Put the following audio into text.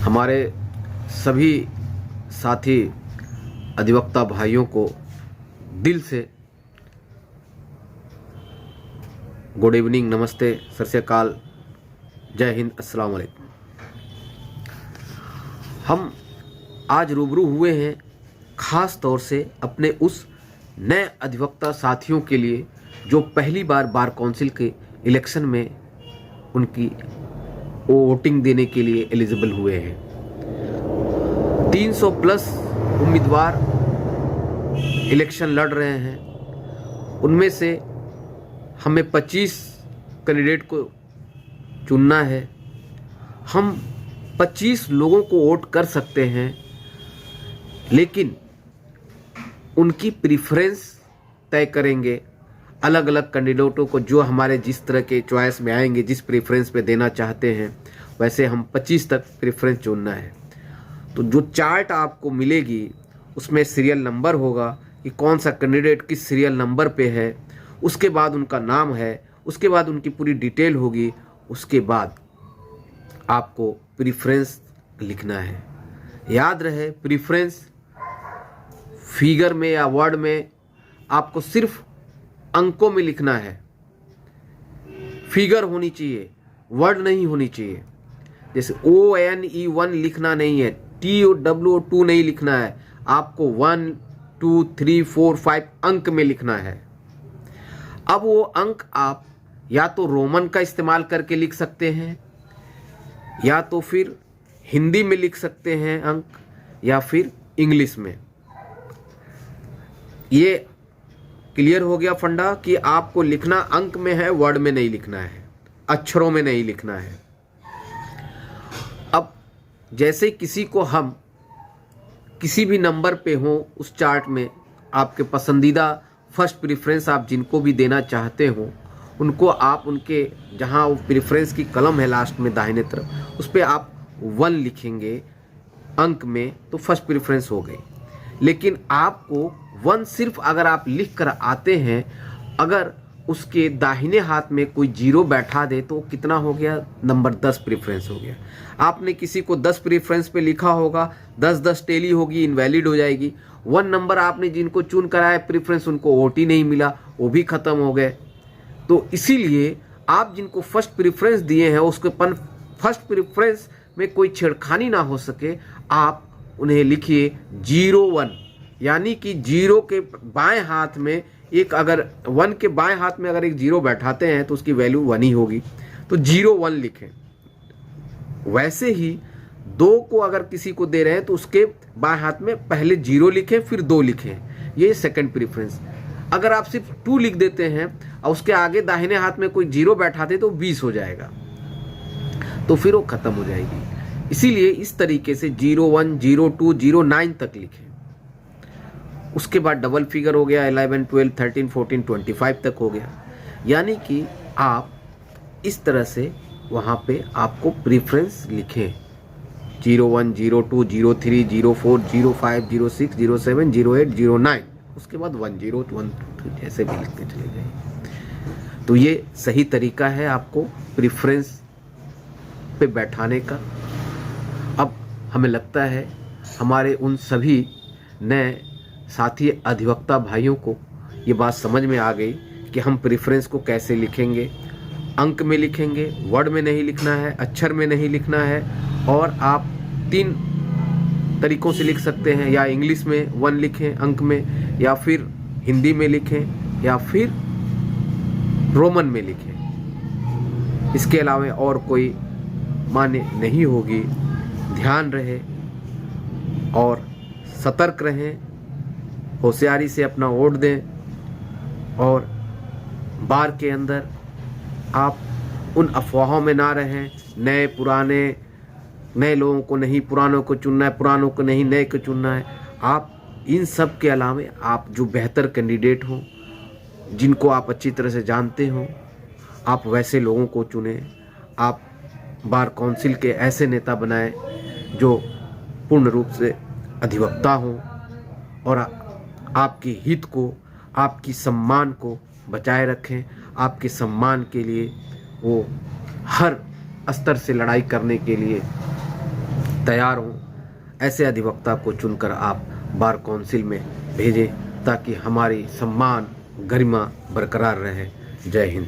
हमारे सभी साथी अधिवक्ता भाइयों को दिल से गुड इवनिंग, नमस्ते, सत श्री अकाल, जय हिंद, अस्सलाम वालेकुम। हम आज रूबरू हुए हैं ख़ास तौर से अपने उस नए अधिवक्ता साथियों के लिए जो पहली बार बार काउंसिल के इलेक्शन में उनकी वोटिंग देने के लिए एलिजिबल हुए हैं। 300 प्लस उम्मीदवार इलेक्शन लड़ रहे हैं। उनमें से हमें 25 कैंडिडेट को चुनना है। हम 25 लोगों को वोट कर सकते हैं, लेकिन उनकी प्रेफरेंस तय करेंगे अलग अलग कैंडिडेटों को, जो हमारे जिस तरह के चॉइस में आएंगे, जिस प्रेफरेंस पे देना चाहते हैं, वैसे हम 25 तक प्रेफरेंस चुनना है। तो जो चार्ट आपको मिलेगी उसमें सीरियल नंबर होगा कि कौन सा कैंडिडेट किस सीरियल नंबर पे है, उसके बाद उनका नाम है, उसके बाद उनकी पूरी डिटेल होगी, उसके बाद आपको प्रेफरेंस लिखना है। याद रहे, प्रेफरेंस फिगर में या वर्ड में आपको सिर्फ अंकों में लिखना है। फिगर होनी चाहिए, वर्ड नहीं होनी चाहिए। जैसे ONE1 लिखना नहीं है, TOW2 नहीं लिखना है, आपको 1 2 3 4 5 अंक में लिखना है। अब वो अंक आप या तो रोमन का इस्तेमाल करके लिख सकते हैं, या तो फिर हिंदी में लिख सकते हैं अंक, या फिर इंग्लिश में। ये क्लियर हो गया फंडा कि आपको लिखना अंक में है, वर्ड में नहीं लिखना है, अक्षरों में नहीं लिखना है। अब जैसे किसी को हम किसी भी नंबर पे हो उस चार्ट में, आपके पसंदीदा फर्स्ट प्रेफरेंस आप जिनको भी देना चाहते हो, उनको आप उनके जहां वो प्रेफरेंस की कलम है लास्ट में दाहिने तरफ, उस पर आप 1 लिखेंगे अंक में, तो फर्स्ट प्रेफरेंस हो गई। लेकिन आपको 1 सिर्फ अगर आप लिख कर आते हैं, अगर उसके दाहिने हाथ में कोई 0 बैठा दे तो कितना हो गया, नंबर 10 प्रेफरेंस हो गया। आपने किसी को 10 प्रेफरेंस पे लिखा होगा, 10-10 टेली होगी, इनवैलिड हो जाएगी। 1 नंबर आपने जिनको चुन कराया प्रेफरेंस, उनको वोट ही नहीं मिला, वो भी खत्म हो गए। तो इसीलिए आप जिनको फर्स्ट प्रेफरेंस दिए हैं, उसके फर्स्ट प्रेफरेंस में कोई छेड़खानी ना हो सके, आप उन्हें लिखिए 01, यानी कि 0 के बाएं हाथ में एक, अगर 1 के बाएं हाथ में अगर एक 0 बैठाते हैं तो उसकी वैल्यू 1 ही होगी, तो 01 लिखें। वैसे ही 2 को अगर किसी को दे रहे हैं तो उसके बाएं हाथ में पहले 0 लिखें, फिर 2 लिखें, ये सेकंड प्रेफरेंस। अगर आप सिर्फ 2 लिख देते हैं और उसके आगे दाहिने हाथ में कोई 0 बैठाते तो 20 हो जाएगा, तो फिर वो खत्म हो जाएगी। इसीलिए इस तरीके से 01 02 09 तक लिखें। उसके बाद डबल फिगर हो गया, 11 12 13 14 25 तक हो गया। यानी कि आप इस तरह से वहाँ पे आपको प्रेफरेंस लिखें, 01 02 03 04 05 06 07 08 09, उसके बाद 10 1 2 ऐसे भी लिखते चले जाइए। तो ये सही तरीका है आपको प्रेफरेंस पे बैठाने का। अब हमें लगता है हमारे उन सभी नए साथी अधिवक्ता भाइयों को ये बात समझ में आ गई कि हम प्रेफरेंस को कैसे लिखेंगे। अंक में लिखेंगे, वर्ड में नहीं लिखना है, अक्षर में नहीं लिखना है। और आप 3 तरीकों से लिख सकते हैं, या इंग्लिश में 1 लिखें अंक में, या फिर हिंदी में लिखें, या फिर रोमन में लिखें। इसके अलावा और कोई मान्य नहीं होगी। ध्यान रहे और सतर्क रहें, होशियारी से अपना वोट दें, और बार के अंदर आप उन अफवाहों में ना रहें, नए पुराने, नए लोगों को नहीं पुरानों को चुनना है, पुरानों को नहीं नए को चुनना है। आप इन सब के अलावा आप जो बेहतर कैंडिडेट हों, जिनको आप अच्छी तरह से जानते हों, आप वैसे लोगों को चुनें। आप बार काउंसिल के ऐसे नेता बनाएं जो पूर्ण रूप से अधिवक्ता हों और आपके हित को, आपकी सम्मान को बचाए रखें। आपके सम्मान के लिए वो हर स्तर से लड़ाई करने के लिए तैयार हों, ऐसे अधिवक्ता को चुनकर आप बार काउंसिल में भेजें ताकि हमारी सम्मान गरिमा बरकरार रहे। जय हिंद।